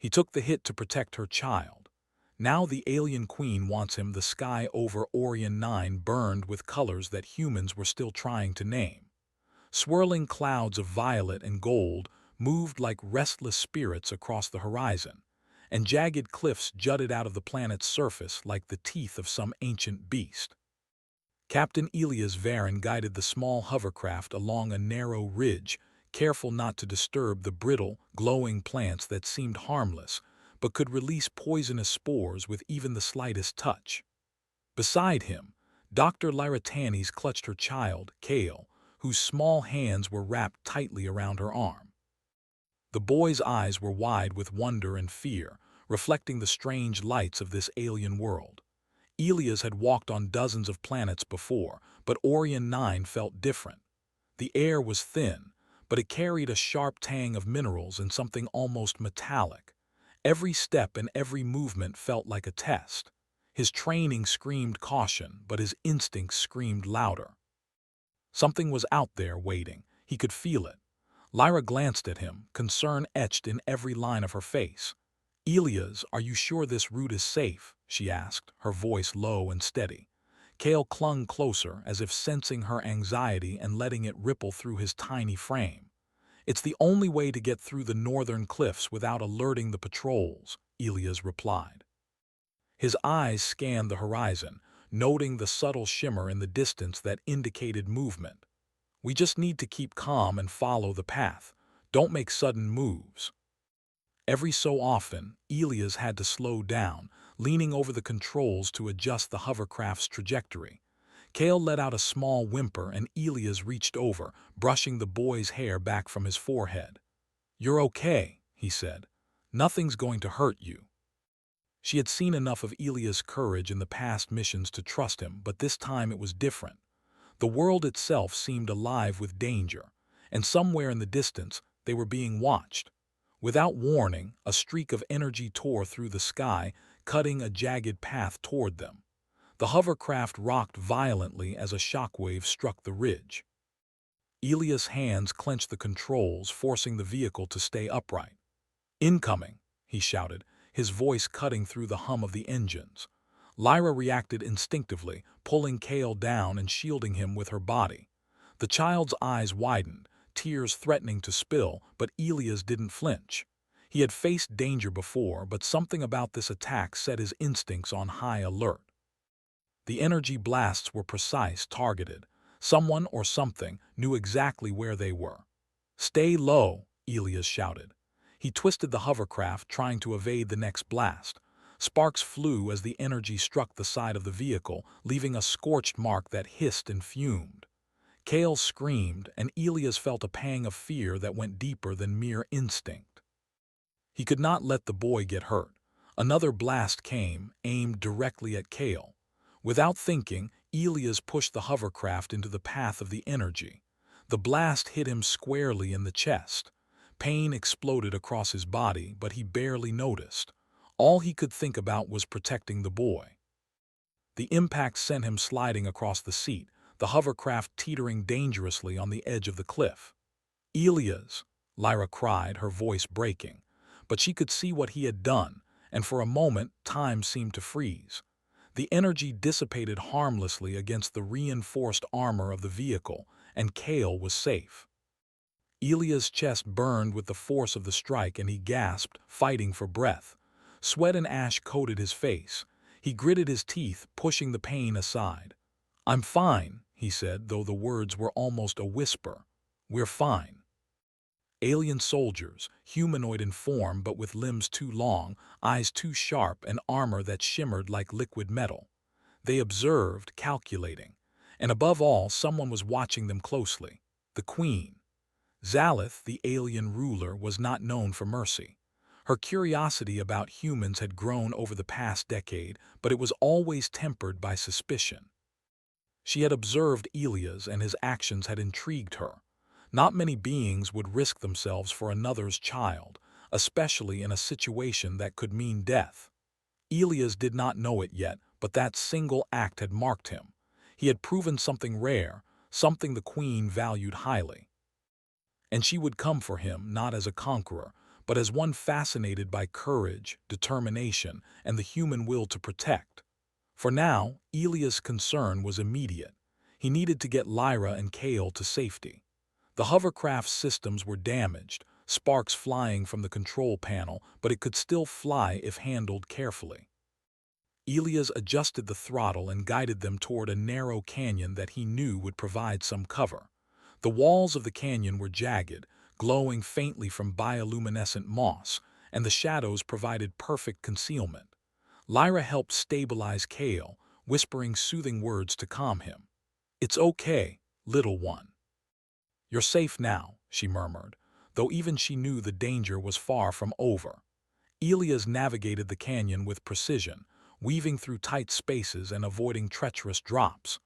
He took the hit to protect her child. Now the alien queen wants him. The sky over Orion 9 burned with colors that humans were still trying to name. Swirling clouds of violet and gold moved like restless spirits across the horizon, and jagged cliffs jutted out of the planet's surface like the teeth of some ancient beast. Captain Elias Varon guided the small hovercraft along a narrow ridge, careful not to disturb the brittle, glowing plants that seemed harmless, but could release poisonous spores with even the slightest touch. Beside him, Dr. Lyra clutched her child, Kale, whose small hands were wrapped tightly around her arm. The boy's eyes were wide with wonder and fear, reflecting the strange lights of this alien world. Elias had walked on dozens of planets before, but Orion 9 felt different. The air was thin, but it carried a sharp tang of minerals and something almost metallic. Every step and every movement felt like a test. His training screamed caution, but his instincts screamed louder. Something was out there waiting. He could feel it. Lyra glanced at him, concern etched in every line of her face. "Elias, are you sure this route is safe?" she asked, her voice low and steady. Kale clung closer, as if sensing her anxiety and letting it ripple through his tiny frame. "It's the only way to get through the northern cliffs without alerting the patrols," Elias replied. His eyes scanned the horizon, noting the subtle shimmer in the distance that indicated movement. "We just need to keep calm and follow the path. Don't make sudden moves." Every so often, Elias had to slow down, leaning over the controls to adjust the hovercraft's trajectory. Kale let out a small whimper and Elias reached over, brushing the boy's hair back from his forehead. "You're okay," he said. "Nothing's going to hurt you." She had seen enough of Elias' courage in the past missions to trust him, but this time it was different. The world itself seemed alive with danger, and somewhere in the distance they were being watched. Without warning, a streak of energy tore through the sky, cutting a jagged path toward them. The hovercraft rocked violently as a shockwave struck the ridge. Elias' hands clenched the controls, forcing the vehicle to stay upright. "Incoming!" he shouted, his voice cutting through the hum of the engines. Lyra reacted instinctively, pulling Kale down and shielding him with her body. The child's eyes widened, tears threatening to spill, but Elias didn't flinch. He had faced danger before, but something about this attack set his instincts on high alert. The energy blasts were precise, targeted. Someone or something knew exactly where they were. "Stay low," Elias shouted. He twisted the hovercraft, trying to evade the next blast. Sparks flew as the energy struck the side of the vehicle, leaving a scorched mark that hissed and fumed. Kale screamed, and Elias felt a pang of fear that went deeper than mere instinct. He could not let the boy get hurt. Another blast came, aimed directly at Kale. Without thinking, Elias pushed the hovercraft into the path of the energy. The blast hit him squarely in the chest. Pain exploded across his body, but he barely noticed. All he could think about was protecting the boy. The impact sent him sliding across the seat, the hovercraft teetering dangerously on the edge of the cliff. "Elias!" Lyra cried, her voice breaking. But she could see what he had done, and for a moment time seemed to freeze. The energy dissipated harmlessly against the reinforced armor of the vehicle, and Kale was safe. Elias' chest burned with the force of the strike and he gasped, fighting for breath. Sweat and ash coated his face. He gritted his teeth, pushing the pain aside. "I'm fine," he said, though the words were almost a whisper. "We're fine." Alien soldiers, humanoid in form but with limbs too long, eyes too sharp, and armor that shimmered like liquid metal. They observed, calculating. And above all, someone was watching them closely. The Queen. Zalith, the alien ruler, was not known for mercy. Her curiosity about humans had grown over the past decade, but it was always tempered by suspicion. She had observed Elias, and his actions had intrigued her. Not many beings would risk themselves for another's child, especially in a situation that could mean death. Elias did not know it yet, but that single act had marked him. He had proven something rare, something the Queen valued highly. And she would come for him, not as a conqueror, but as one fascinated by courage, determination, and the human will to protect. For now, Elia's concern was immediate. He needed to get Lyra and Kale to safety. The hovercraft's systems were damaged, sparks flying from the control panel, but it could still fly if handled carefully. Elias adjusted the throttle and guided them toward a narrow canyon that he knew would provide some cover. The walls of the canyon were jagged, glowing faintly from bioluminescent moss, and the shadows provided perfect concealment. Lyra helped stabilize Kale, whispering soothing words to calm him. "It's okay, little one. You're safe now," she murmured, though even she knew the danger was far from over. Elias navigated the canyon with precision, weaving through tight spaces and avoiding treacherous drops.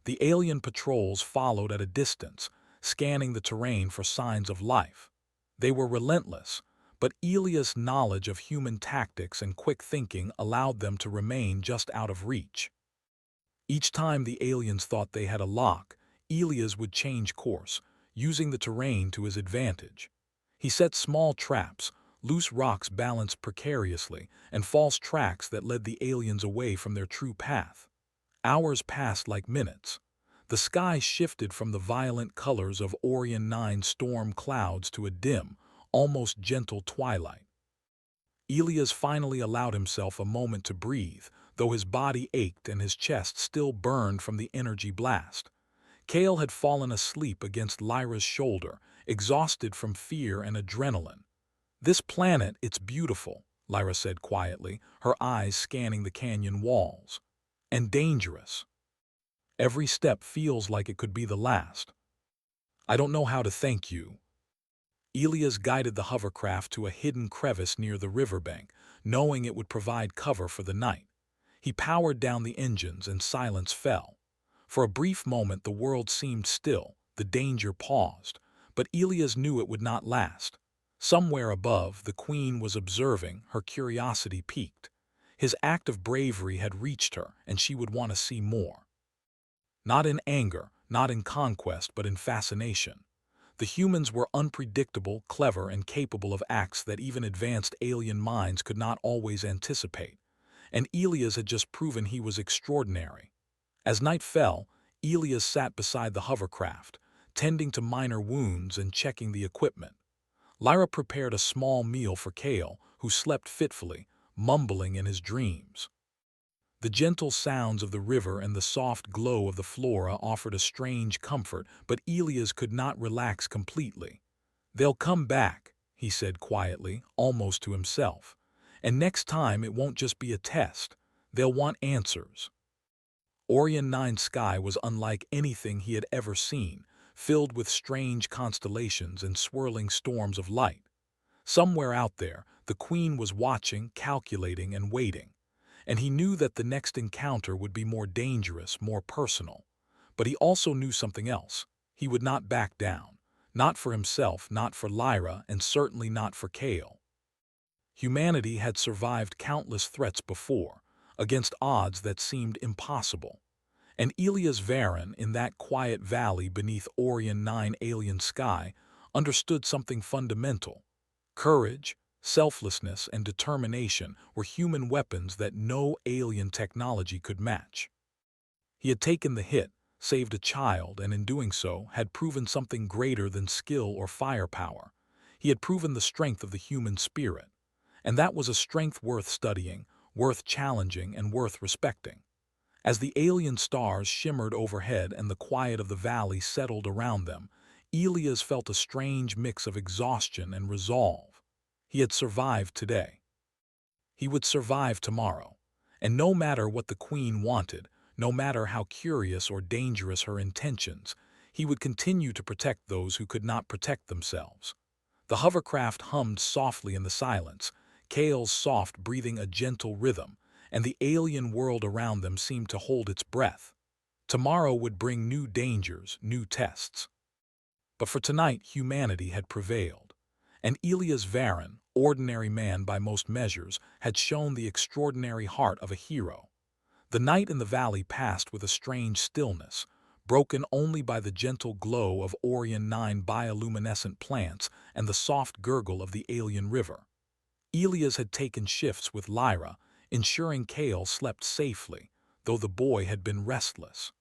The alien patrols followed at a distance, scanning the terrain for signs of life. They were relentless, but Elias' knowledge of human tactics and quick thinking allowed them to remain just out of reach. Each time the aliens thought they had a lock, Elias would change course, using the terrain to his advantage. He set small traps, loose rocks balanced precariously, and false tracks that led the aliens away from their true path. Hours passed like minutes. The sky shifted from the violent colors of Orion 9 storm clouds to a dim, almost gentle twilight. Elias finally allowed himself a moment to breathe, though his body ached and his chest still burned from the energy blast. Kale had fallen asleep against Lyra's shoulder, exhausted from fear and adrenaline. "This planet, it's beautiful," Lyra said quietly, her eyes scanning the canyon walls. "And dangerous. Every step feels like it could be the last. I don't know how to thank you." Elias guided the hovercraft to a hidden crevice near the riverbank, knowing it would provide cover for the night. He powered down the engines and silence fell. For a brief moment the world seemed still, the danger paused, but Elias knew it would not last. Somewhere above, the Queen was observing, her curiosity piqued. His act of bravery had reached her, and she would want to see more. Not in anger, not in conquest, but in fascination. The humans were unpredictable, clever, and capable of acts that even advanced alien minds could not always anticipate. And Elias had just proven he was extraordinary. As night fell, Elias sat beside the hovercraft, tending to minor wounds and checking the equipment. Lyra prepared a small meal for Kale, who slept fitfully, mumbling in his dreams. The gentle sounds of the river and the soft glow of the flora offered a strange comfort, but Elias could not relax completely. "They'll come back," he said quietly, almost to himself. "And next time it won't just be a test. They'll want answers." Orion 9's sky was unlike anything he had ever seen, filled with strange constellations and swirling storms of light. Somewhere out there, the Queen was watching, calculating, and waiting. And he knew that the next encounter would be more dangerous, more personal. But he also knew something else. He would not back down. Not for himself, not for Lyra, and certainly not for Kale. Humanity had survived countless threats before, against odds that seemed impossible. And Elias Varan, in that quiet valley beneath Orion 9 alien sky, understood something fundamental. Courage, selflessness, and determination were human weapons that no alien technology could match. He had taken the hit, saved a child, and in doing so had proven something greater than skill or firepower. He had proven the strength of the human spirit. And that was a strength worth studying, worth challenging, and worth respecting. As the alien stars shimmered overhead and the quiet of the valley settled around them, Elias felt a strange mix of exhaustion and resolve. He had survived today. He would survive tomorrow. And no matter what the Queen wanted, no matter how curious or dangerous her intentions, he would continue to protect those who could not protect themselves. The hovercraft hummed softly in the silence, Kale's soft breathing a gentle rhythm, and the alien world around them seemed to hold its breath. Tomorrow would bring new dangers, new tests. But for tonight, humanity had prevailed. And Elias Varan, ordinary man by most measures, had shown the extraordinary heart of a hero. The night in the valley passed with a strange stillness, broken only by the gentle glow of Orion 9 bioluminescent plants and the soft gurgle of the alien river. Elias had taken shifts with Lyra, ensuring Kale slept safely, though the boy had been restless.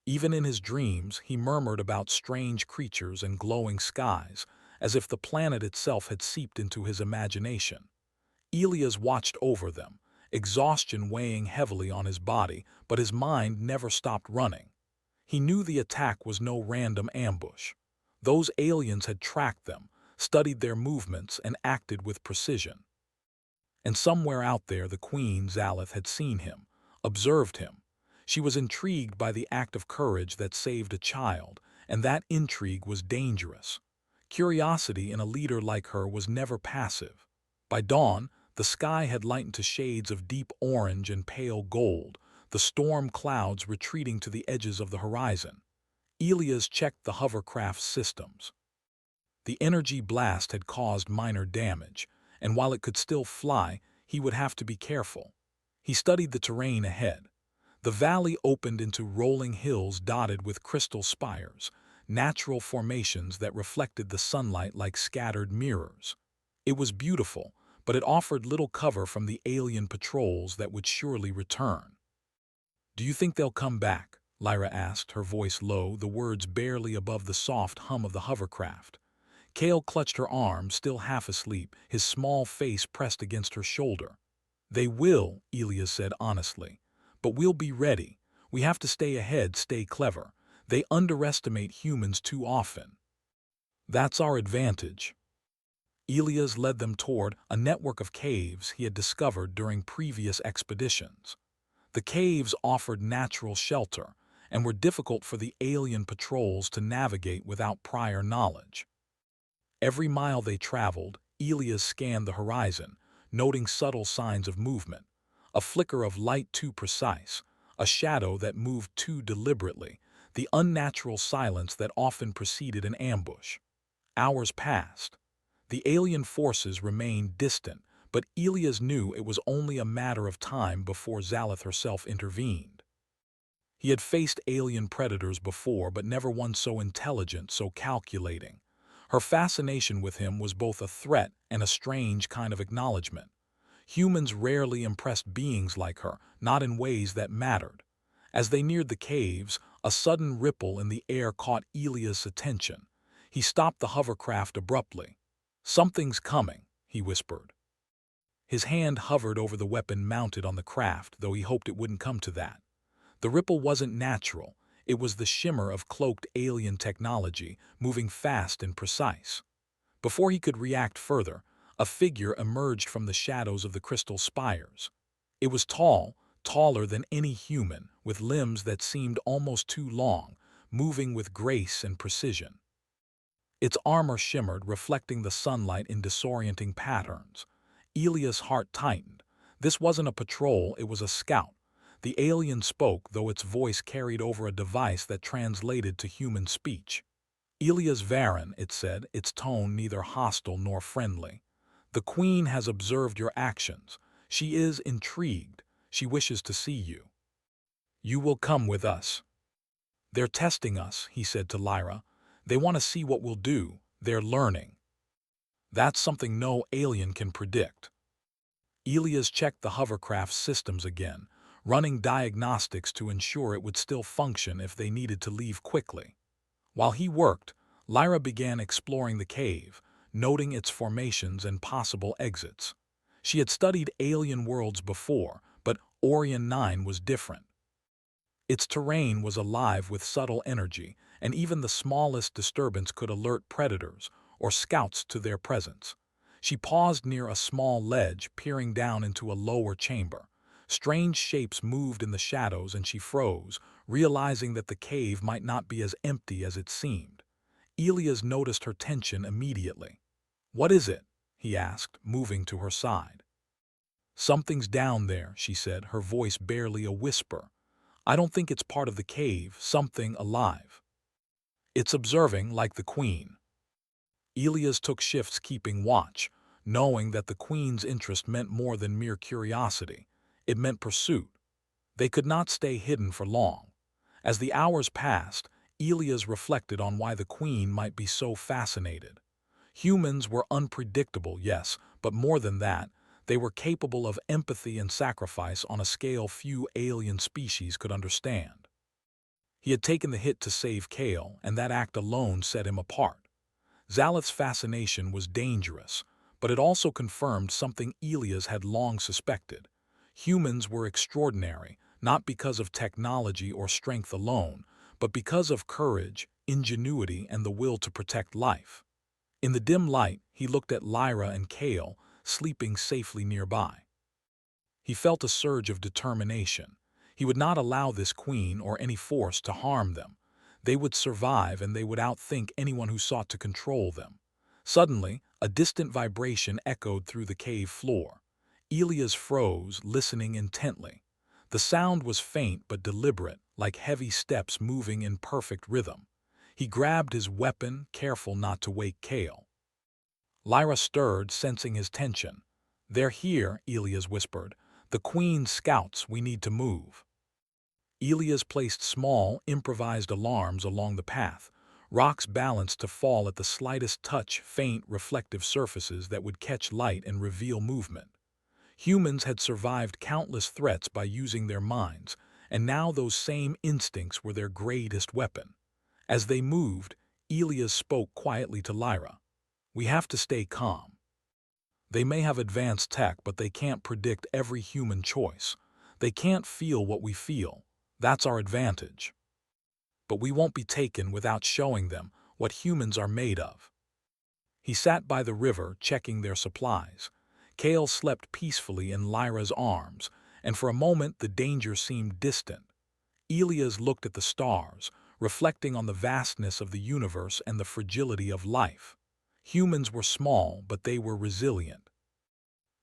Even in his dreams, he murmured about strange creatures and glowing skies, as if the planet itself had seeped into his imagination. Elias watched over them, exhaustion weighing heavily on his body, but his mind never stopped running. He knew the attack was no random ambush. Those aliens had tracked them, studied their movements, and acted with precision. And somewhere out there the Queen Zalith had seen him, observed him. She was intrigued by the act of courage that saved a child, and that intrigue was dangerous. Curiosity in a leader like her was never passive. By dawn, the sky had lightened to shades of deep orange and pale gold, the storm clouds retreating to the edges of the horizon. Elias checked the hovercraft's systems. The energy blast had caused minor damage, and while it could still fly, he would have to be careful. He studied the terrain ahead. The valley opened into rolling hills dotted with crystal spires, natural formations that reflected the sunlight like scattered mirrors. It was beautiful, but it offered little cover from the alien patrols that would surely return. "Do you think they'll come back?" Lyra asked, her voice low, the words barely above the soft hum of the hovercraft. Kale clutched her arm, still half asleep, his small face pressed against her shoulder. "They will," Elias said honestly. "But we'll be ready. We have to stay ahead, stay clever. They underestimate humans too often. That's our advantage." Elias led them toward a network of caves he had discovered during previous expeditions. The caves offered natural shelter and were difficult for the alien patrols to navigate without prior knowledge. Every mile they traveled, Elias scanned the horizon, noting subtle signs of movement, a flicker of light too precise, a shadow that moved too deliberately, the unnatural silence that often preceded an ambush. Hours passed. The alien forces remained distant, but Elias knew it was only a matter of time before Zalith herself intervened. He had faced alien predators before, but never one so intelligent, so calculating. Her fascination with him was both a threat and a strange kind of acknowledgement. Humans rarely impressed beings like her, not in ways that mattered. As they neared the caves, a sudden ripple in the air caught Elias' attention. He stopped the hovercraft abruptly. "Something's coming," he whispered. His hand hovered over the weapon mounted on the craft, though he hoped it wouldn't come to that. The ripple wasn't natural. It was the shimmer of cloaked alien technology, moving fast and precise. Before he could react further, a figure emerged from the shadows of the crystal spires. It was tall, taller than any human, with limbs that seemed almost too long, moving with grace and precision. Its armor shimmered, reflecting the sunlight in disorienting patterns. Elias' heart tightened. This wasn't a patrol, it was a scout. The alien spoke, though its voice carried over a device that translated to human speech. "Elias Varan," it said, its tone neither hostile nor friendly. "The Queen has observed your actions. She is intrigued. She wishes to see you. You will come with us." "They're testing us," he said to Lyra. "They want to see what we'll do. They're learning." That's something no alien can predict. Elias checked the hovercraft's systems again, running diagnostics to ensure it would still function if they needed to leave quickly. While he worked, Lyra began exploring the cave, noting its formations and possible exits. She had studied alien worlds before, but Orion 9 was different. Its terrain was alive with subtle energy, and even the smallest disturbance could alert predators or scouts to their presence. She paused near a small ledge, peering down into a lower chamber. Strange shapes moved in the shadows and she froze, realizing that the cave might not be as empty as it seemed. Elias noticed her tension immediately. "What is it?" he asked, moving to her side. "Something's down there," she said, her voice barely a whisper. "I don't think it's part of the cave, something alive. It's observing like the Queen." Elias took shifts keeping watch, knowing that the Queen's interest meant more than mere curiosity. It meant pursuit. They could not stay hidden for long. As the hours passed, Elias reflected on why the queen might be so fascinated. Humans were unpredictable, yes, but more than that, they were capable of empathy and sacrifice on a scale few alien species could understand. He had taken the hit to save Kale, and that act alone set him apart. Zalith's fascination was dangerous, but it also confirmed something Elias had long suspected. Humans were extraordinary, not because of technology or strength alone, but because of courage, ingenuity, and the will to protect life. In the dim light, he looked at Lyra and Kale, sleeping safely nearby. He felt a surge of determination. He would not allow this queen or any force to harm them. They would survive, and they would outthink anyone who sought to control them. Suddenly, a distant vibration echoed through the cave floor. Elias froze, listening intently. The sound was faint but deliberate, like heavy steps moving in perfect rhythm. He grabbed his weapon, careful not to wake Kale. Lyra stirred, sensing his tension. "They're here," Elias whispered. "The Queen's scouts, we need to move." Elias placed small, improvised alarms along the path, rocks balanced to fall at the slightest touch, faint, reflective surfaces that would catch light and reveal movement. Humans had survived countless threats by using their minds, and now those same instincts were their greatest weapon. As they moved, Elias spoke quietly to Lyra. "We have to stay calm. They may have advanced tech, but they can't predict every human choice. They can't feel what we feel. That's our advantage. But we won't be taken without showing them what humans are made of." He sat by the river, checking their supplies. Kale slept peacefully in Lyra's arms, and for a moment the danger seemed distant. Elias looked at the stars, reflecting on the vastness of the universe and the fragility of life. Humans were small, but they were resilient.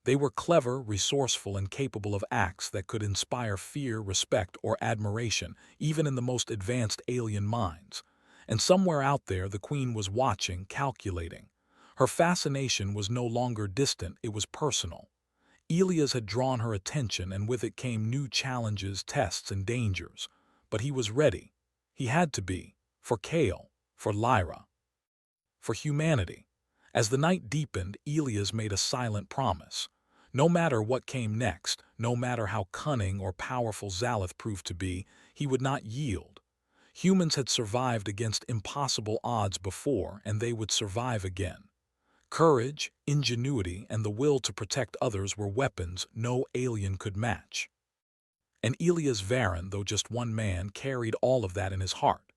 They were clever, resourceful, and capable of acts that could inspire fear, respect, or admiration, even in the most advanced alien minds. And somewhere out there, the Queen was watching, calculating. Her fascination was no longer distant, it was personal. Elias had drawn her attention, and with it came new challenges, tests, and dangers. But he was ready. He had to be. For Kale, for Lyra, for humanity. As the night deepened, Elias made a silent promise. No matter what came next, no matter how cunning or powerful Zalith proved to be, he would not yield. Humans had survived against impossible odds before, and they would survive again. Courage, ingenuity, and the will to protect others were weapons no alien could match. And Elias Varan, though just one man, carried all of that in his heart.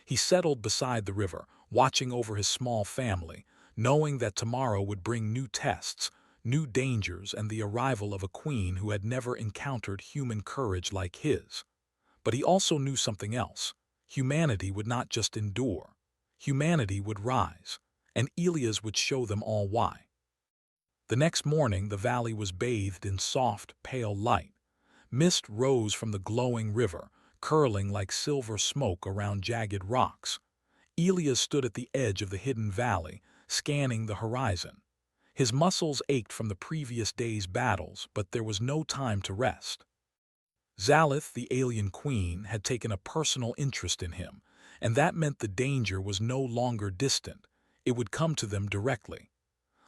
He settled beside the river, watching over his small family, knowing that tomorrow would bring new tests, new dangers, and the arrival of a queen who had never encountered human courage like his. But he also knew something else. Humanity would not just endure. Humanity would rise, and Elias would show them all why. The next morning, the valley was bathed in soft, pale light. Mist rose from the glowing river, curling like silver smoke around jagged rocks. Elias stood at the edge of the hidden valley, scanning the horizon. His muscles ached from the previous day's battles, but there was no time to rest. Zalith, the alien queen, had taken a personal interest in him, and that meant the danger was no longer distant. It would come to them directly.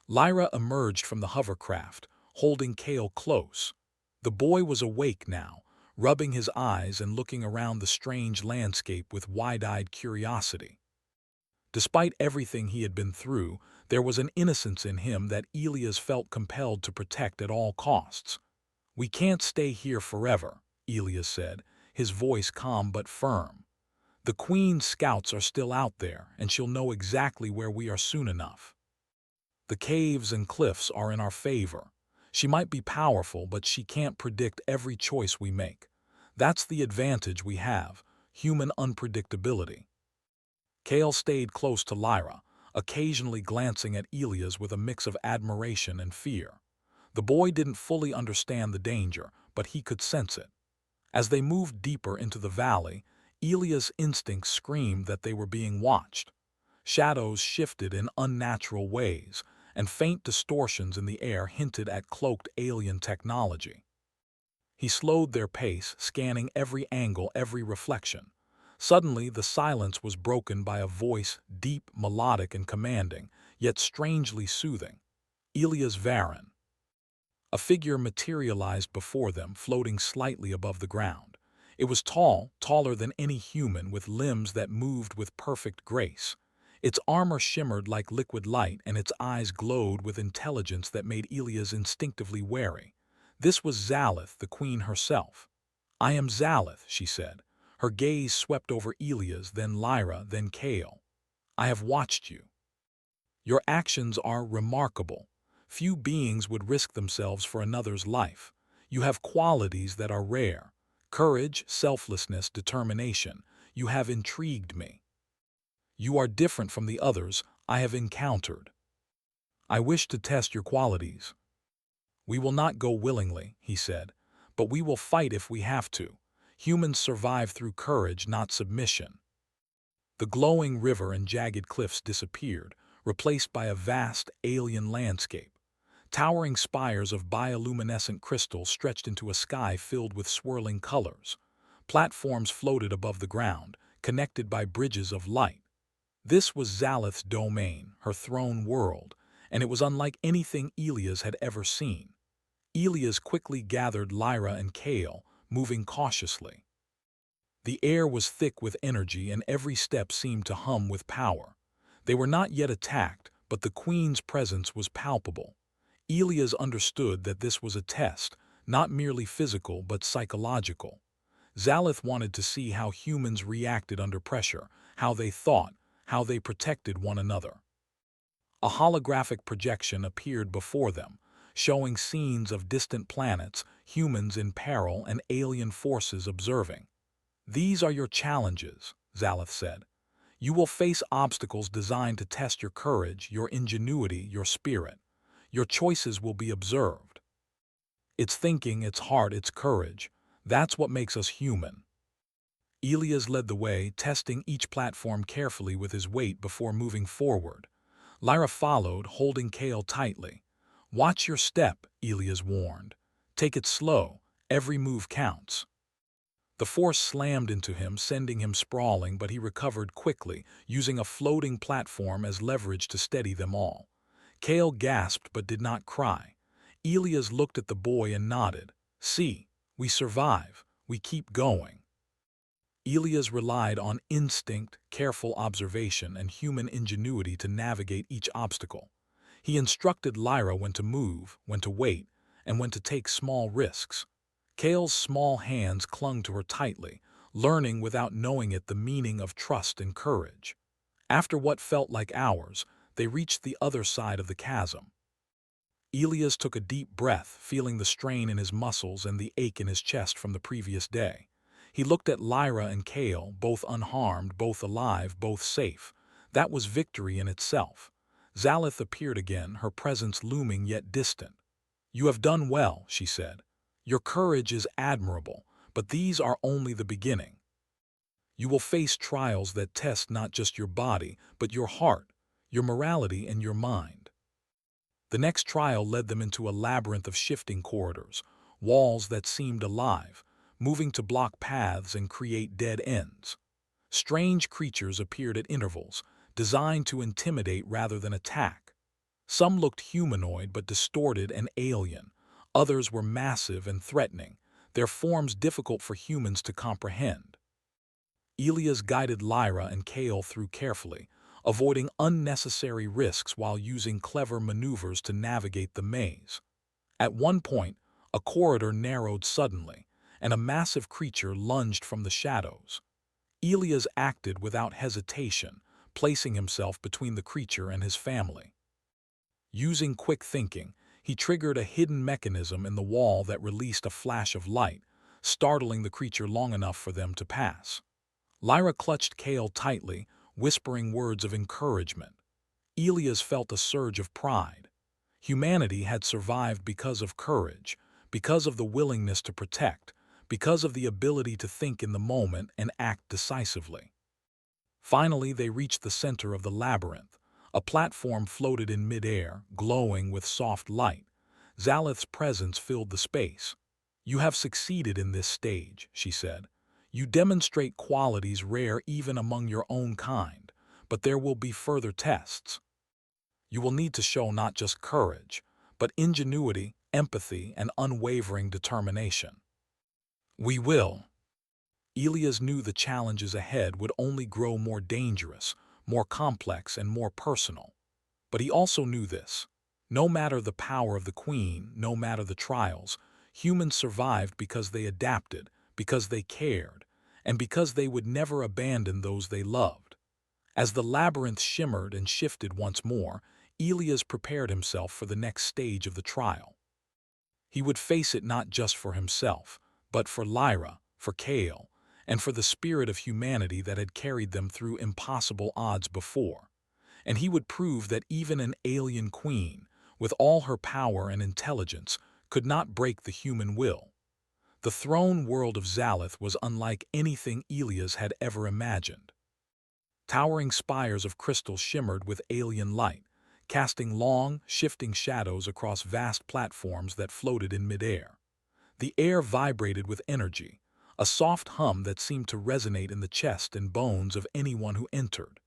Lyra emerged from the hovercraft, holding Kale close. The boy was awake now, rubbing his eyes and looking around the strange landscape with wide-eyed curiosity. Despite everything he had been through, there was an innocence in him that Elias felt compelled to protect at all costs. "We can't stay here forever," Elias said, his voice calm but firm. "The Queen's scouts are still out there, and she'll know exactly where we are soon enough. The caves and cliffs are in our favor. She might be powerful, but she can't predict every choice we make. That's the advantage we have, human unpredictability." Kale stayed close to Lyra, occasionally glancing at Elias with a mix of admiration and fear. The boy didn't fully understand the danger, but he could sense it. As they moved deeper into the valley, Elias' instincts screamed that they were being watched. Shadows shifted in unnatural ways, and faint distortions in the air hinted at cloaked alien technology. He slowed their pace, scanning every angle, every reflection. Suddenly, the silence was broken by a voice deep, melodic, and commanding, yet strangely soothing. Elias Varan. A figure materialized before them, floating slightly above the ground. It was tall, taller than any human, with limbs that moved with perfect grace. Its armor shimmered like liquid light, and its eyes glowed with intelligence that made Elias instinctively wary. This was Zalith, the queen herself. "I am Zalith," she said. Her gaze swept over Elias, then Lyra, then Kale. "I have watched you. Your actions are remarkable. Few beings would risk themselves for another's life. You have qualities that are rare. Courage, selflessness, determination. You have intrigued me. You are different from the others I have encountered. I wish to test your qualities." "We will not go willingly," he said, "but we will fight if we have to. Humans survive through courage, not submission." The glowing river and jagged cliffs disappeared, replaced by a vast, alien landscape. Towering spires of bioluminescent crystal stretched into a sky filled with swirling colors. Platforms floated above the ground, connected by bridges of light. This was Zalith's domain, her throne world, and it was unlike anything Elias had ever seen. Elias quickly gathered Lyra and Kale, moving cautiously. The air was thick with energy, and every step seemed to hum with power. They were not yet attacked, but the queen's presence was palpable. Elias understood that this was a test, not merely physical but psychological. Zalith wanted to see how humans reacted under pressure, how they thought, how they protected one another. A holographic projection appeared before them, showing scenes of distant planets, humans in peril, and alien forces observing. "These are your challenges," Zalith said. "You will face obstacles designed to test your courage, your ingenuity, your spirit. Your choices will be observed. It's thinking, it's heart, it's courage. That's what makes us human." Elias led the way, testing each platform carefully with his weight before moving forward. Lyra followed, holding Kale tightly. "Watch your step," Elias warned. "Take it slow. Every move counts." The force slammed into him, sending him sprawling, but he recovered quickly, using a floating platform as leverage to steady them all. Kale gasped but did not cry. Elias looked at the boy and nodded. "See, we survive. We keep going." Elias relied on instinct, careful observation, and human ingenuity to navigate each obstacle. He instructed Lyra when to move, when to wait, and when to take small risks. Kale's small hands clung to her tightly, learning without knowing it the meaning of trust and courage. After what felt like hours, they reached the other side of the chasm. Elias took a deep breath, feeling the strain in his muscles and the ache in his chest from the previous day. He looked at Lyra and Kale, both unharmed, both alive, both safe. That was victory in itself. Zalith appeared again, her presence looming yet distant. "You have done well," she said. "Your courage is admirable, but these are only the beginning. You will face trials that test not just your body, but your heart, your morality, and your mind." The next trial led them into a labyrinth of shifting corridors, walls that seemed alive, moving to block paths and create dead ends. Strange creatures appeared at intervals, designed to intimidate rather than attack. Some looked humanoid but distorted and alien. Others were massive and threatening, their forms difficult for humans to comprehend. Elias guided Lyra and Kale through carefully, avoiding unnecessary risks while using clever maneuvers to navigate the maze. At one point, a corridor narrowed suddenly, and a massive creature lunged from the shadows. Elias acted without hesitation, placing himself between the creature and his family. Using quick thinking, he triggered a hidden mechanism in the wall that released a flash of light, startling the creature long enough for them to pass. Lyra clutched Kale tightly, whispering words of encouragement. Elias felt a surge of pride. Humanity had survived because of courage, because of the willingness to protect, because of the ability to think in the moment and act decisively. Finally, they reached the center of the labyrinth. A platform floated in midair, glowing with soft light. Zalith's presence filled the space. "You have succeeded in this stage," she said. You demonstrate qualities rare even among your own kind, but there will be further tests. You will need to show not just courage, but ingenuity, empathy, and unwavering determination. We will. Elias knew the challenges ahead would only grow more dangerous, more complex, and more personal. But he also knew this. No matter the power of the queen, no matter the trials, humans survived because they adapted, because they cared, and because they would never abandon those they loved. As the labyrinth shimmered and shifted once more, Elias prepared himself for the next stage of the trial. He would face it not just for himself, but for Lyra, for Kale, and for the spirit of humanity that had carried them through impossible odds before. And he would prove that even an alien queen, with all her power and intelligence, could not break the human will. The throne world of Zalith was unlike anything Elias had ever imagined. Towering spires of crystal shimmered with alien light, casting long, shifting shadows across vast platforms that floated in midair. The air vibrated with energy, a soft hum that seemed to resonate in the chest and bones of anyone who entered.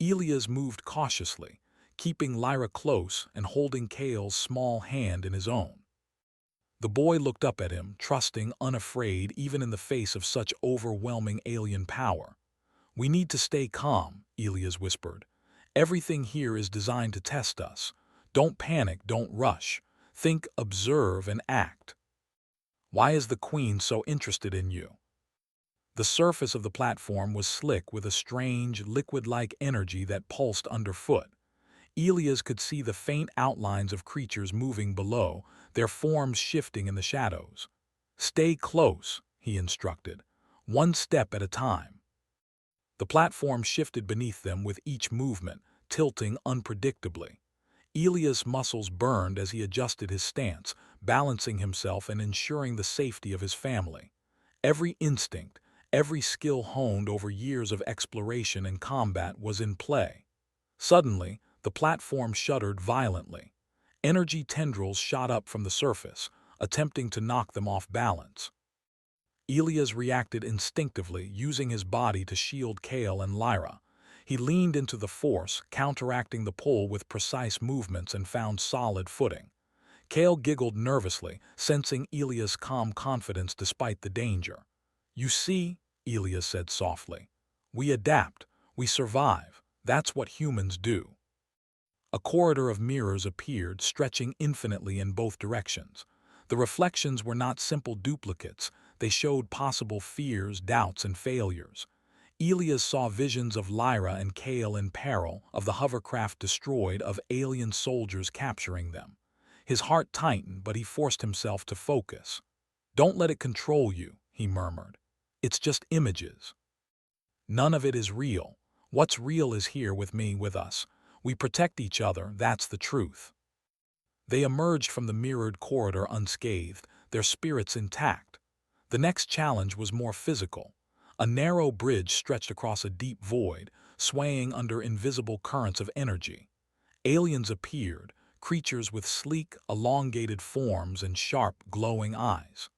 Elias moved cautiously, keeping Lyra close and holding Kale's small hand in his own. The boy looked up at him, trusting, unafraid, even in the face of such overwhelming alien power. "We need to stay calm," Elias whispered. "Everything here is designed to test us. Don't panic, don't rush. Think, observe, and act." "Why is the Queen so interested in you?" The surface of the platform was slick with a strange, liquid-like energy that pulsed underfoot. Elias could see the faint outlines of creatures moving below, their forms shifting in the shadows. "Stay close," he instructed, "one step at a time." The platform shifted beneath them with each movement, tilting unpredictably. Elias' muscles burned as he adjusted his stance, balancing himself and ensuring the safety of his family. Every instinct, every skill honed over years of exploration and combat was in play. Suddenly, the platform shuddered violently. Energy tendrils shot up from the surface, attempting to knock them off balance. Elias reacted instinctively, using his body to shield Kale and Lyra. He leaned into the force, counteracting the pull with precise movements, and found solid footing. Kale giggled nervously, sensing Elias' calm confidence despite the danger. "You see," Elias said softly, "we adapt, we survive. That's what humans do." A corridor of mirrors appeared, stretching infinitely in both directions. The reflections were not simple duplicates. They showed possible fears, doubts, and failures. Elias saw visions of Lyra and Kale in peril, of the hovercraft destroyed, of alien soldiers capturing them. His heart tightened, but he forced himself to focus. "Don't let it control you," he murmured. "It's just images. None of it is real. What's real is here with me, with us. We protect each other, that's the truth." They emerged from the mirrored corridor unscathed, their spirits intact. The next challenge was more physical. A narrow bridge stretched across a deep void, swaying under invisible currents of energy. Aliens appeared, creatures with sleek, elongated forms and sharp, glowing eyes.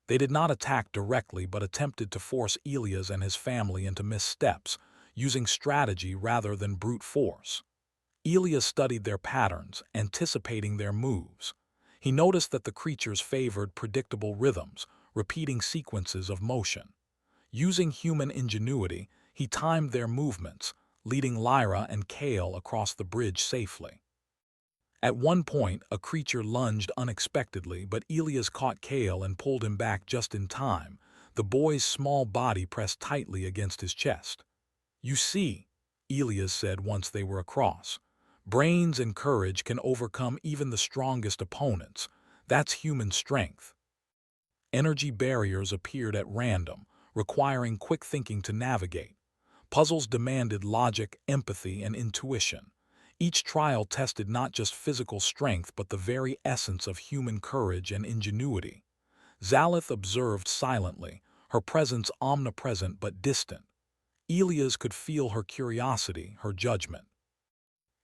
They did not attack directly but attempted to force Elias and his family into missteps, using strategy rather than brute force. Elias studied their patterns, anticipating their moves. He noticed that the creatures favored predictable rhythms, repeating sequences of motion. Using human ingenuity, he timed their movements, leading Lyra and Kale across the bridge safely. At one point, a creature lunged unexpectedly, but Elias caught Kale and pulled him back just in time. The boy's small body pressed tightly against his chest. "You see," Elias said once they were across, "brains and courage can overcome even the strongest opponents. That's human strength." Energy barriers appeared at random, requiring quick thinking to navigate. Puzzles demanded logic, empathy, and intuition. Each trial tested not just physical strength but the very essence of human courage and ingenuity. Zalith observed silently, her presence omnipresent but distant. Elias could feel her curiosity, her judgment.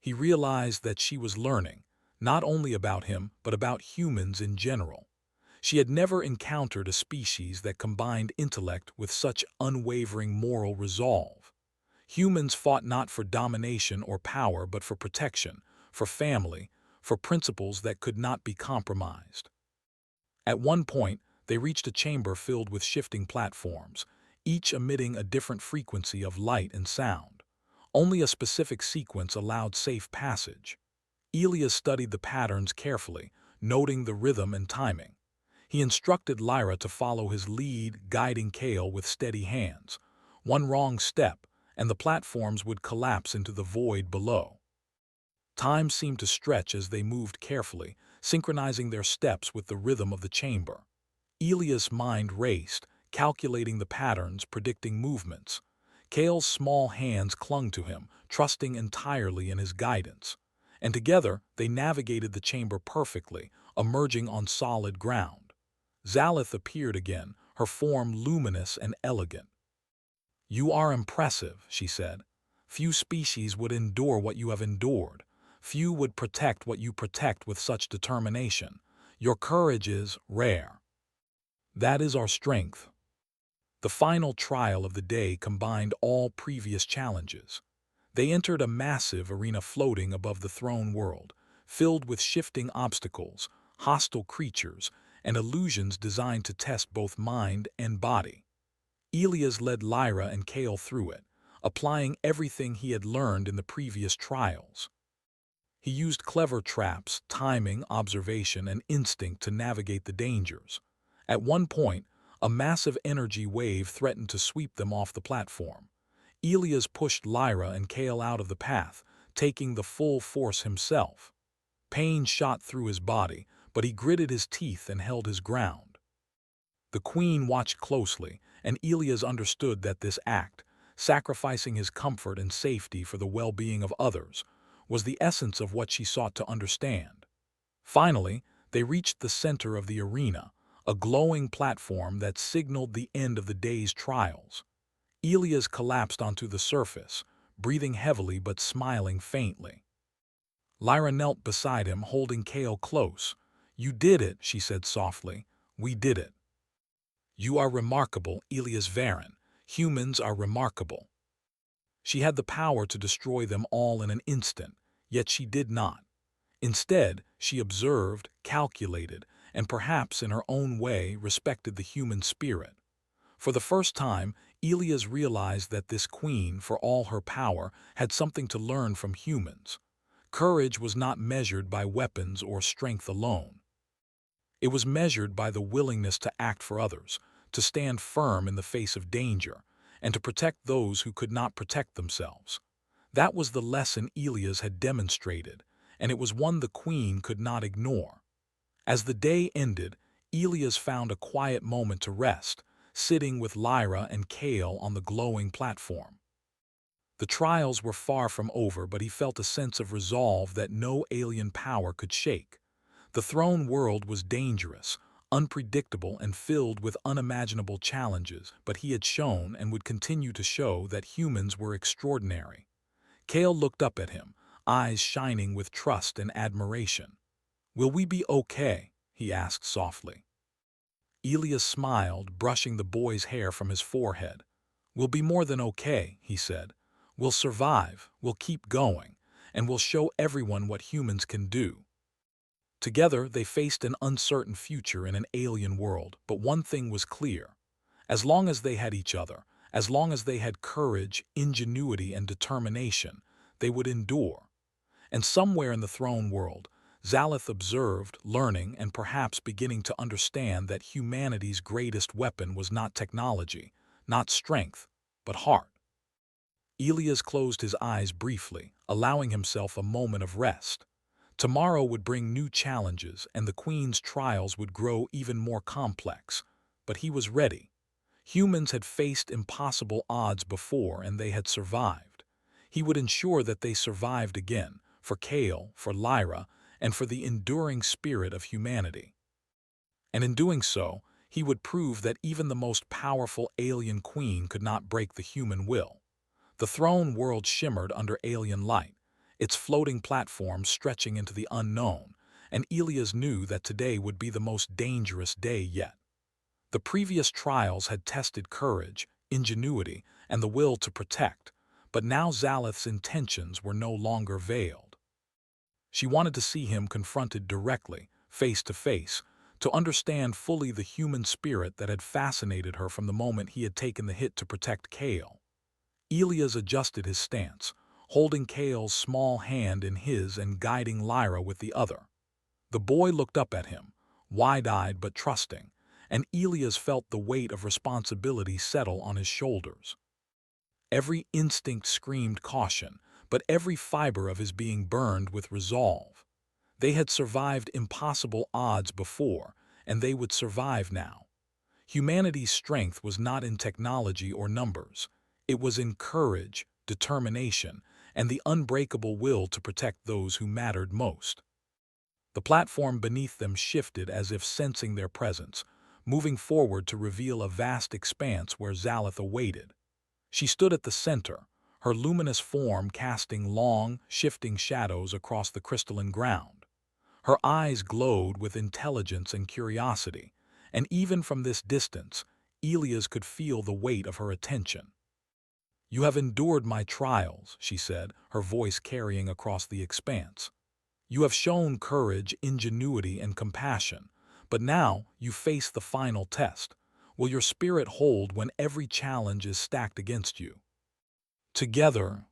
He realized that she was learning, not only about him but about humans in general. She had never encountered a species that combined intellect with such unwavering moral resolve. Humans fought not for domination or power but for protection, for family, for principles that could not be compromised. At one point, they reached a chamber filled with shifting platforms, each emitting a different frequency of light and sound. Only a specific sequence allowed safe passage. Elias studied the patterns carefully, noting the rhythm and timing. He instructed Lyra to follow his lead, guiding Kale with steady hands. One wrong step, and the platforms would collapse into the void below. Time seemed to stretch as they moved carefully, synchronizing their steps with the rhythm of the chamber. Elias' mind raced, calculating the patterns, predicting movements. Kale's small hands clung to him, trusting entirely in his guidance. And together, they navigated the chamber perfectly, emerging on solid ground. Zalith appeared again, her form luminous and elegant. "You are impressive," she said. "Few species would endure what you have endured. Few would protect what you protect with such determination. Your courage is rare. That is our strength." The final trial of the day combined all previous challenges. They entered a massive arena floating above the throne world, filled with shifting obstacles, hostile creatures, and illusions designed to test both mind and body. Elias led Lyra and Kale through it, applying everything he had learned in the previous trials. He used clever traps, timing, observation, and instinct to navigate the dangers. At one point, a massive energy wave threatened to sweep them off the platform. Elias pushed Lyra and Kale out of the path, taking the full force himself. Pain shot through his body, but he gritted his teeth and held his ground. The queen watched closely, and Elias understood that this act, sacrificing his comfort and safety for the well-being of others, was the essence of what she sought to understand. Finally, they reached the center of the arena, a glowing platform that signaled the end of the day's trials. Elias collapsed onto the surface, breathing heavily but smiling faintly. Lyra knelt beside him, holding Kale close. "You did it," she said softly. "We did it." "You are remarkable, Elias Varen. Humans are remarkable." She had the power to destroy them all in an instant, yet she did not. Instead, she observed, calculated, and perhaps in her own way respected the human spirit. For the first time, Elias realized that this queen, for all her power, had something to learn from humans. Courage was not measured by weapons or strength alone. It was measured by the willingness to act for others, to stand firm in the face of danger, and to protect those who could not protect themselves. That was the lesson Elias had demonstrated, and it was one the queen could not ignore. As the day ended, Elias found a quiet moment to rest, sitting with Lyra and Kale on the glowing platform. The trials were far from over, but he felt a sense of resolve that no alien power could shake. The throne world was dangerous, unpredictable, and filled with unimaginable challenges, but he had shown and would continue to show that humans were extraordinary. Kale looked up at him, eyes shining with trust and admiration. "Will we be okay?" he asked softly. Elias smiled, brushing the boy's hair from his forehead. "We'll be more than okay," he said. "We'll survive, we'll keep going, and we'll show everyone what humans can do." Together, they faced an uncertain future in an alien world, but one thing was clear. As long as they had each other, as long as they had courage, ingenuity, and determination, they would endure. And somewhere in the throne world, Zalith observed, learning, and perhaps beginning to understand that humanity's greatest weapon was not technology, not strength, but heart. Elias closed his eyes briefly, allowing himself a moment of rest. Tomorrow would bring new challenges, and the Queen's trials would grow even more complex. But he was ready. Humans had faced impossible odds before, and they had survived. He would ensure that they survived again, for Kale, for Lyra, and for the enduring spirit of humanity. And in doing so, he would prove that even the most powerful alien queen could not break the human will. The throne world shimmered under alien light, its floating platforms stretching into the unknown, and Elias knew that today would be the most dangerous day yet. The previous trials had tested courage, ingenuity, and the will to protect, but now Zaleth's intentions were no longer veiled. She wanted to see him confronted directly, face to face, to understand fully the human spirit that had fascinated her from the moment he had taken the hit to protect Kale. Elias adjusted his stance, holding Kale's small hand in his and guiding Lyra with the other. The boy looked up at him, wide-eyed but trusting, and Elias felt the weight of responsibility settle on his shoulders. Every instinct screamed caution, but every fiber of his being burned with resolve. They had survived impossible odds before, and they would survive now. Humanity's strength was not in technology or numbers. It was in courage, determination, and the unbreakable will to protect those who mattered most. The platform beneath them shifted as if sensing their presence, moving forward to reveal a vast expanse where Zaleth awaited. She stood at the center, her luminous form casting long, shifting shadows across the crystalline ground. Her eyes glowed with intelligence and curiosity, and even from this distance, Elias could feel the weight of her attention. "You have endured my trials," she said, her voice carrying across the expanse. "You have shown courage, ingenuity, and compassion, but now you face the final test. Will your spirit hold when every challenge is stacked against you?" Together,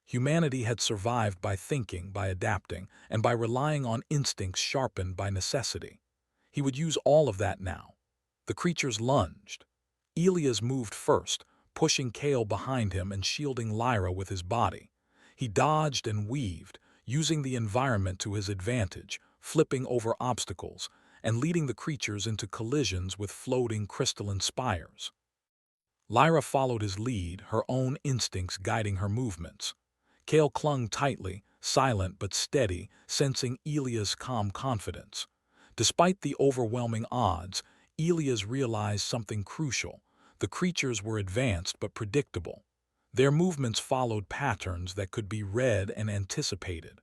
humanity had survived by thinking, by adapting, and by relying on instincts sharpened by necessity. He would use all of that now. The creatures lunged. Elias moved first, pushing Kale behind him and shielding Lyra with his body. He dodged and weaved, using the environment to his advantage, flipping over obstacles, and leading the creatures into collisions with floating crystalline spires. Lyra followed his lead, her own instincts guiding her movements. Kale clung tightly, silent but steady, sensing Elias' calm confidence. Despite the overwhelming odds, Elias realized something crucial. The creatures were advanced but predictable. Their movements followed patterns that could be read and anticipated.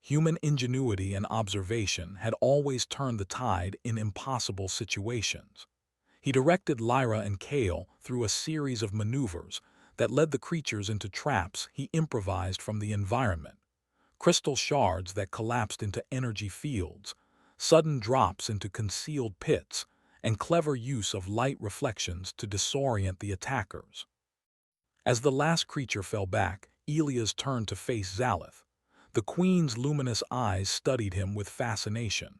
Human ingenuity and observation had always turned the tide in impossible situations. He directed Lyra and Kale through a series of maneuvers that led the creatures into traps he improvised from the environment. Crystal shards that collapsed into energy fields, sudden drops into concealed pits, and clever use of light reflections to disorient the attackers. As the last creature fell back, Elias turned to face Zaleth. The queen's luminous eyes studied him with fascination.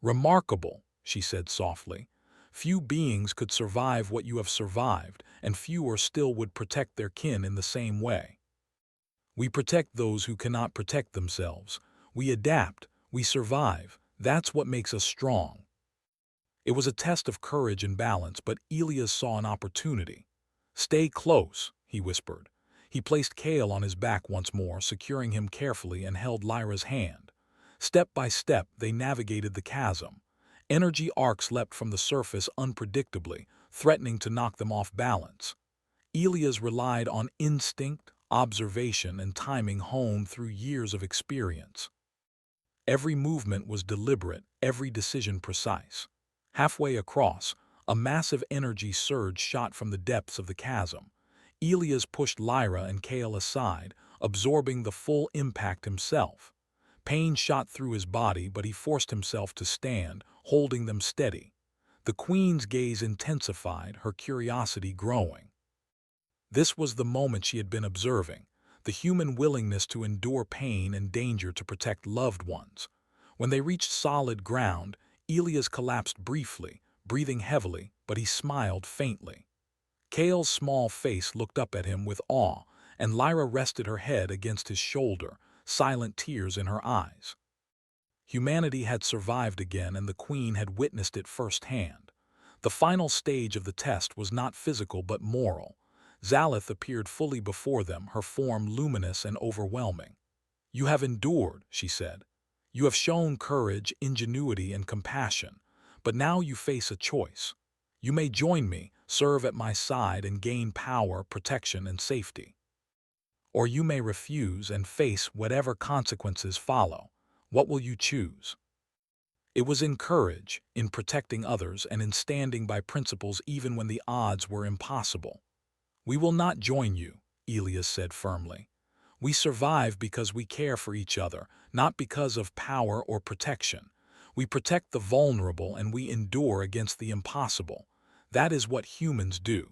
"Remarkable," she said softly. "Few beings could survive what you have survived, and fewer still would protect their kin in the same way. We protect those who cannot protect themselves. We adapt, we survive. That's what makes us strong." It was a test of courage and balance, but Elias saw an opportunity. "Stay close," he whispered. He placed Kale on his back once more, securing him carefully, and held Lyra's hand. Step by step, they navigated the chasm. Energy arcs leapt from the surface unpredictably, threatening to knock them off balance. Elias relied on instinct, observation, and timing honed through years of experience. Every movement was deliberate, every decision precise. Halfway across, a massive energy surge shot from the depths of the chasm. Elias pushed Lyra and Kale aside, absorbing the full impact himself. Pain shot through his body, but he forced himself to stand, holding them steady. The queen's gaze intensified, her curiosity growing. This was the moment she had been observing, the human willingness to endure pain and danger to protect loved ones. When they reached solid ground, Elias collapsed briefly, breathing heavily, but he smiled faintly. Kale's small face looked up at him with awe, and Lyra rested her head against his shoulder, silent tears in her eyes. Humanity had survived again, and the queen had witnessed it firsthand. The final stage of the test was not physical but moral. Zaleth appeared fully before them, her form luminous and overwhelming. "You have endured," she said. "You have shown courage, ingenuity, and compassion. But now you face a choice. You may join me, serve at my side, and gain power, protection, and safety. Or you may refuse and face whatever consequences follow. What will you choose? It was in courage, in protecting others, and in standing by principles even when the odds were impossible. We will not join you, Elias said firmly. We survive because we care for each other, not because of power or protection. We protect the vulnerable and we endure against the impossible. That is what humans do.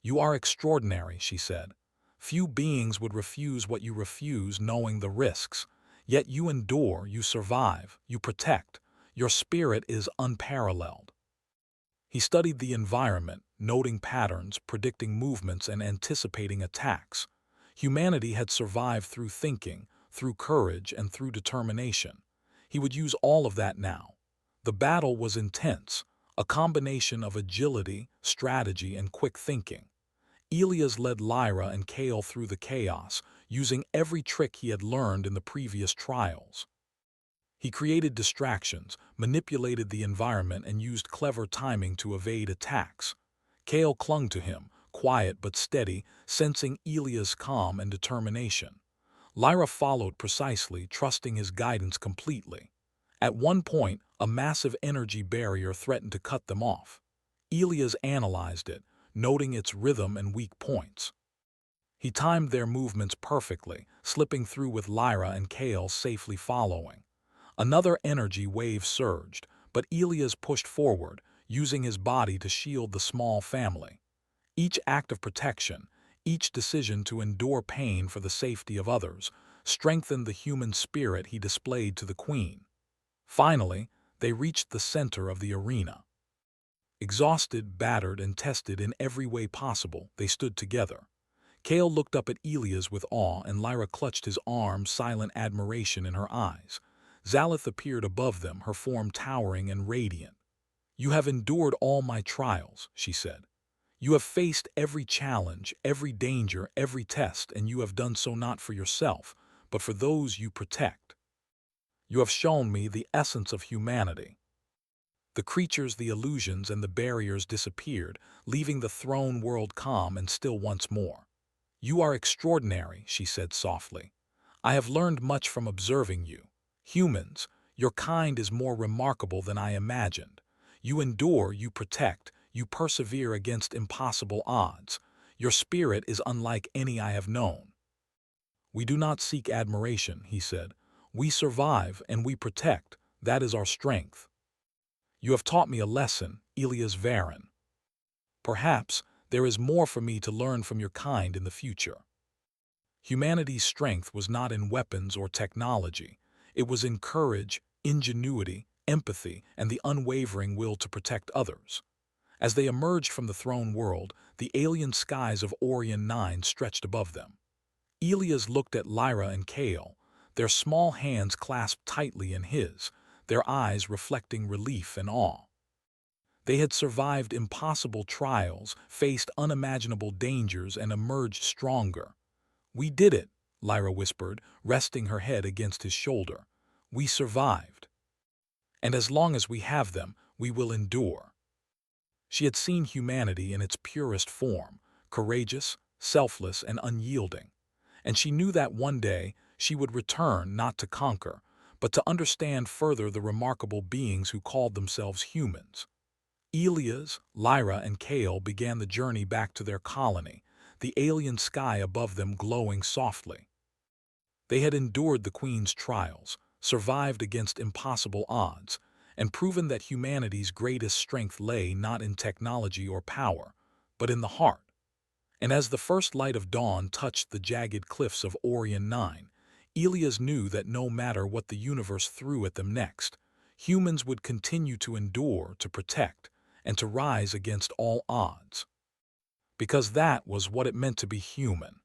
You are extraordinary, she said. Few beings would refuse what you refuse knowing the risks. Yet you endure, you survive, you protect. Your spirit is unparalleled. He studied the environment, noting patterns, predicting movements, and anticipating attacks. Humanity had survived through thinking, through courage, and through determination. He would use all of that now. The battle was intense, a combination of agility, strategy, and quick thinking. Elias led Lyra and Kale through the chaos, using every trick he had learned in the previous trials. He created distractions, manipulated the environment, and used clever timing to evade attacks. Kale clung to him, quiet but steady, sensing Elia's calm and determination. Lyra followed precisely, trusting his guidance completely. At one point, a massive energy barrier threatened to cut them off. Elias analyzed it, noting its rhythm and weak points. He timed their movements perfectly, slipping through with Lyra and Kale safely following. Another energy wave surged, but Elias pushed forward, using his body to shield the small family. Each act of protection, each decision to endure pain for the safety of others, strengthened the human spirit he displayed to the queen. Finally, they reached the center of the arena. Exhausted, battered, and tested in every way possible, they stood together. Kale looked up at Elias with awe, and Lyra clutched his arm, silent admiration in her eyes. Zalith appeared above them, her form towering and radiant. "You have endured all my trials," she said. "You have faced every challenge, every danger, every test, and you have done so not for yourself, but for those you protect. You have shown me the essence of humanity." The creatures, the illusions, and the barriers disappeared, leaving the throne world calm and still once more. "You are extraordinary," she said softly. "I have learned much from observing you. Humans, your kind is more remarkable than I imagined. You endure, you protect, you persevere against impossible odds. Your spirit is unlike any I have known." "We do not seek admiration," he said. "We survive and we protect. That is our strength." "You have taught me a lesson, Elias Varen. Perhaps there is more for me to learn from your kind in the future." Humanity's strength was not in weapons or technology. It was in courage, ingenuity, empathy, and the unwavering will to protect others. As they emerged from the throne world, the alien skies of Orion 9 stretched above them. Elias looked at Lyra and Kale, their small hands clasped tightly in his, their eyes reflecting relief and awe. They had survived impossible trials, faced unimaginable dangers, and emerged stronger. "We did it," Lyra whispered, resting her head against his shoulder. "We survived. And as long as we have them, we will endure." She had seen humanity in its purest form, courageous, selfless, and unyielding. And she knew that one day she would return not to conquer, but to understand further the remarkable beings who called themselves humans. Elias, Lyra, and Kale began the journey back to their colony, the alien sky above them glowing softly. They had endured the Queen's trials, survived against impossible odds, and proven that humanity's greatest strength lay not in technology or power, but in the heart. And as the first light of dawn touched the jagged cliffs of Orion 9, Elias knew that no matter what the universe threw at them next, humans would continue to endure, to protect, and to rise against all odds. Because that was what it meant to be human.